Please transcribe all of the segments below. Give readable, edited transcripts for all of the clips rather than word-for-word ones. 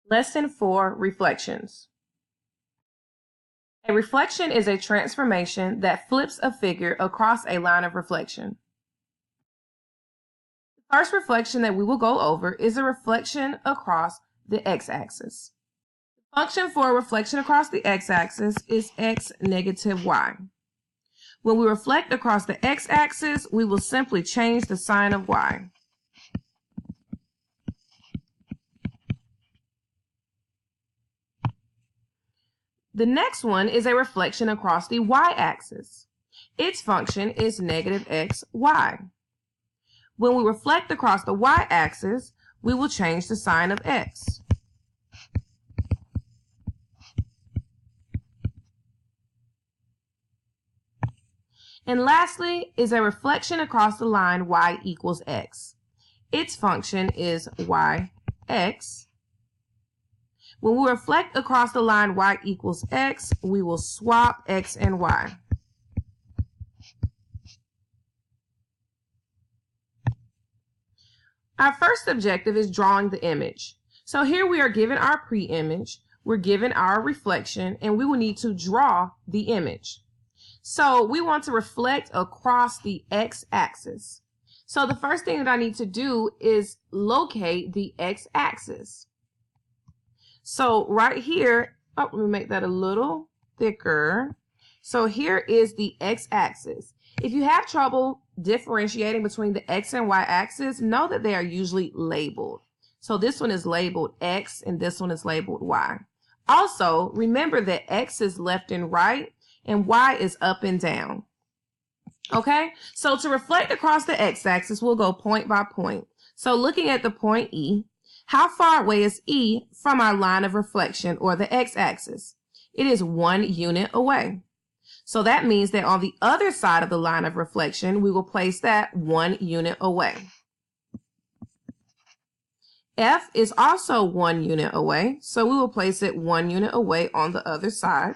Lesson 4, Reflections. A reflection is a transformation that flips a figure across a line of reflection. The first reflection that we will go over is a reflection across the x-axis. The function for a reflection across the x-axis is x negative y. When we reflect across the x-axis, we will simply change the sign of y. The next one is a reflection across the y-axis. Its function is negative x, y. When we reflect across the y-axis, we will change the sign of x. And lastly is a reflection across the line y equals x. Its function is yx. When we reflect across the line y equals x, we will swap x and y. Our first objective is drawing the image. So here we are given our pre-image, we're given our reflection, and we will need to draw the image. So we want to reflect across the x-axis. So the first thing that I need to do is locate the x-axis. So right here, let me make that a little thicker. So here is the x-axis. If you have trouble differentiating between the x and y-axis, know that they are usually labeled. So this one is labeled x and this one is labeled y. Also, remember that x is left and right and y is up and down. Okay, so to reflect across the x-axis, we'll go point by point. So looking at the point E, how far away is E from our line of reflection or the x-axis? It is 1 unit away. So that means that on the other side of the line of reflection, we will place that 1 unit away. F is also 1 unit away, so we will place it 1 unit away on the other side.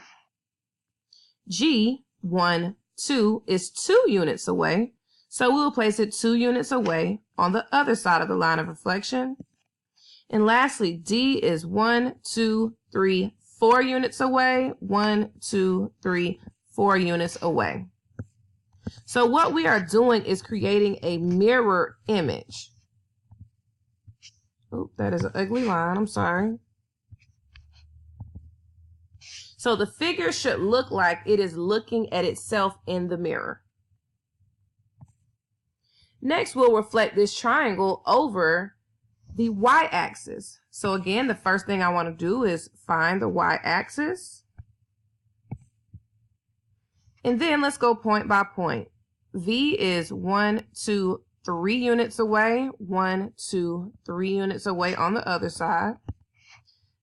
G, 1, 2 is 2 units away, so we will place it 2 units away on the other side of the line of reflection. And lastly, D is 1, 2, 3, 4 units away. 1, 2, 3, 4 units away. So what we are doing is creating a mirror image. Oh, that is an ugly line. I'm sorry. So the figure should look like it is looking at itself in the mirror. Next, we'll reflect this triangle over the y-axis. So again, the first thing I want to do is find the y-axis. And then let's go point by point. V is 1, 2, 3 units away. 1, 2, 3 units away on the other side.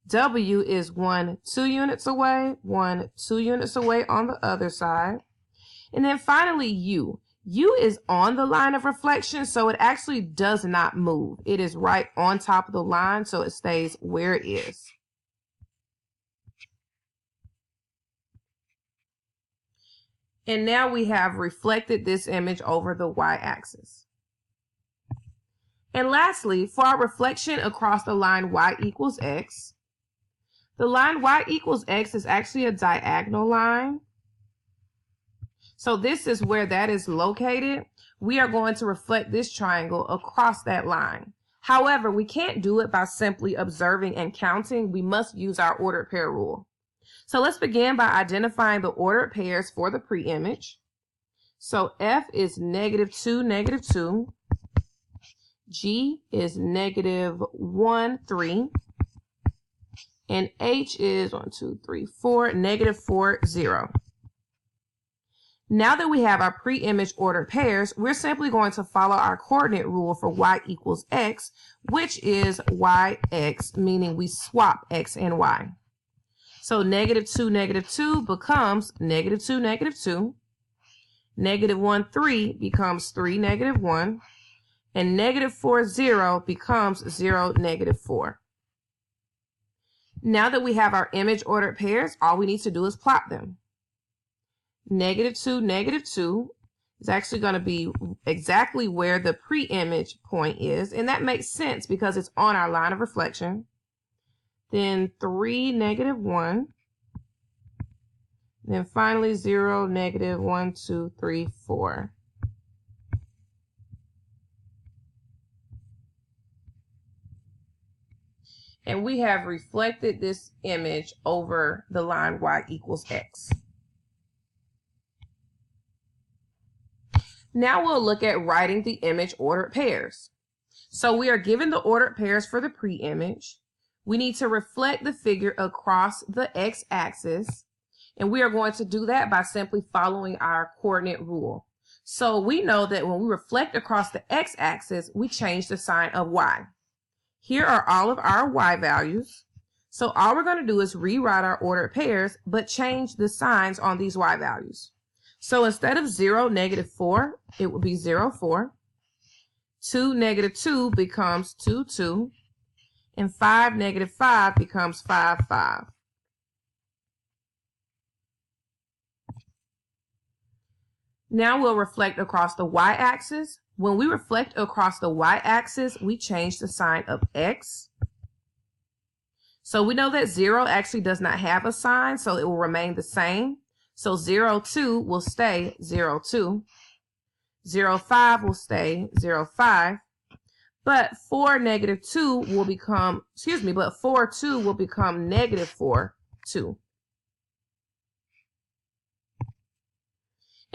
W is 1, 2 units away. 1, 2 units away on the other side. And then finally U. U is on the line of reflection, so it actually does not move. It is right on top of the line, so it stays where it is. And now we have reflected this image over the y-axis. And lastly, for our reflection across the line y equals x, the line y equals x is actually a diagonal line. So this is where that is located. We are going to reflect this triangle across that line. However, we can't do it by simply observing and counting. We must use our ordered pair rule. So let's begin by identifying the ordered pairs for the pre-image. So F is -2, -2. G is -1, 3. And H is 1, 2, 3, 4, -4, 0. Now that we have our pre-image ordered pairs, we're simply going to follow our coordinate rule for y equals x, which is yx, meaning we swap x and y. So -2, -2 becomes -2, -2. -1, 3 becomes 3, -1. And -4, 0 becomes 0, -4. Now that we have our image ordered pairs, all we need to do is plot them. -2, -2 is actually going to be exactly where the pre-image point is, and that makes sense because it's on our line of reflection. then 3, negative 1, then finally 0, negative 1, 2, 3, 4. And we have reflected this image over the line y equals x. Now we'll look at writing the image ordered pairs. So we are given the ordered pairs for the pre-image. We need to reflect the figure across the x-axis, and we are going to do that by simply following our coordinate rule. So we know that when we reflect across the x-axis, we change the sign of y. Here are all of our y values. So all we're going to do is rewrite our ordered pairs, but change the signs on these y values. So instead of 0, negative 4, it would be 0, 4. 2, negative 2 becomes 2, 2. And 5, negative 5 becomes 5, 5. Now we'll reflect across the y-axis. When we reflect across the y-axis, we change the sign of x. So we know that 0 actually does not have a sign, so it will remain the same. So 0, 2 will stay 0, 2. 0, 5 will stay 0, 5. But 4, negative 2 will become, but 4, 2 will become negative 4, 2.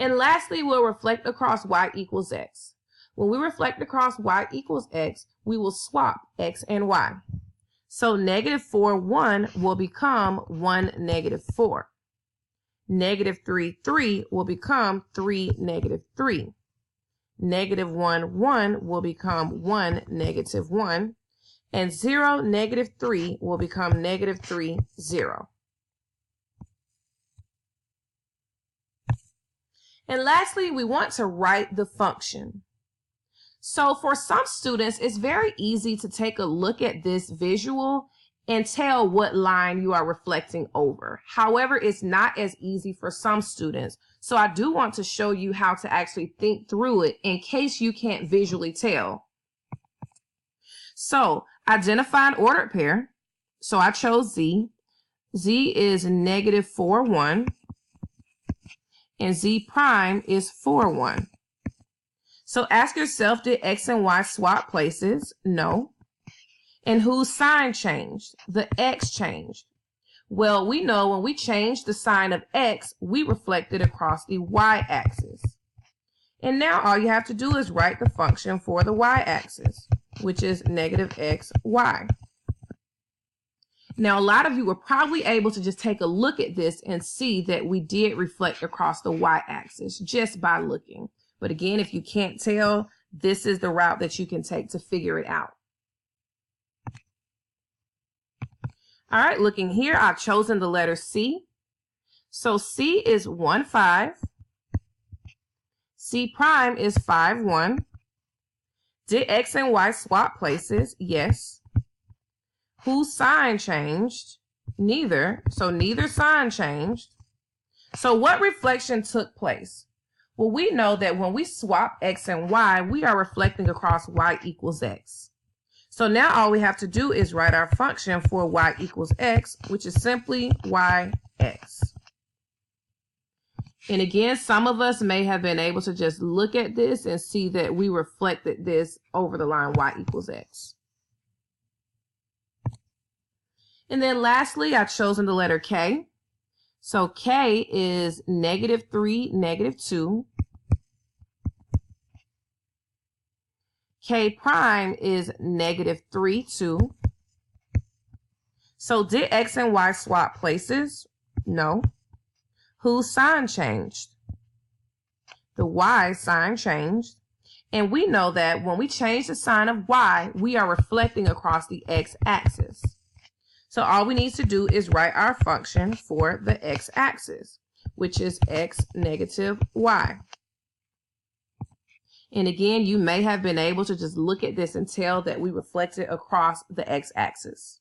And lastly, we'll reflect across y equals x. When we reflect across y equals x, we will swap x and y. So negative 4, 1 will become 1, negative 4. Negative 3, 3 will become 3, negative 3. Negative 1, 1 will become 1, negative 1. And 0, negative 3 will become negative 3, 0. And lastly, we want to write the function. So for some students, it's very easy to take a look at this visual and tell what line you are reflecting over. However, it's not as easy for some students. So I do want to show you how to actually think through it in case you can't visually tell. So identify an ordered pair. So I chose Z. Z is negative 4, 1. And Z prime is 4, 1. So ask yourself, did X and Y swap places? No. And whose sign changed? The X changed. Well, we know when we change the sign of X, we reflect it across the Y-axis. And now all you have to do is write the function for the Y-axis, which is negative X, Y. Now, a lot of you were probably able to just take a look at this and see that we did reflect across the Y-axis just by looking. But again, if you can't tell, this is the route that you can take to figure it out. All right, looking here, I've chosen the letter C. So C is 1, 5. C prime is 5, 1. Did X and Y swap places? Yes. Whose sign changed? Neither. So neither sign changed. So what reflection took place? Well, we know that when we swap X and Y, we are reflecting across Y equals X. So now all we have to do is write our function for Y equals X, which is simply YX. And again, some of us may have been able to just look at this and see that we reflected this over the line Y equals X. And then lastly, I've chosen the letter K. So K is negative 3, negative 2. K prime is negative 3, 2. So did X and Y swap places? No. Whose sign changed? The Y sign changed. And we know that when we change the sign of Y, we are reflecting across the X-axis. So all we need to do is write our function for the X-axis, which is X negative Y. And again, you may have been able to just look at this and tell that we reflected across the X-axis.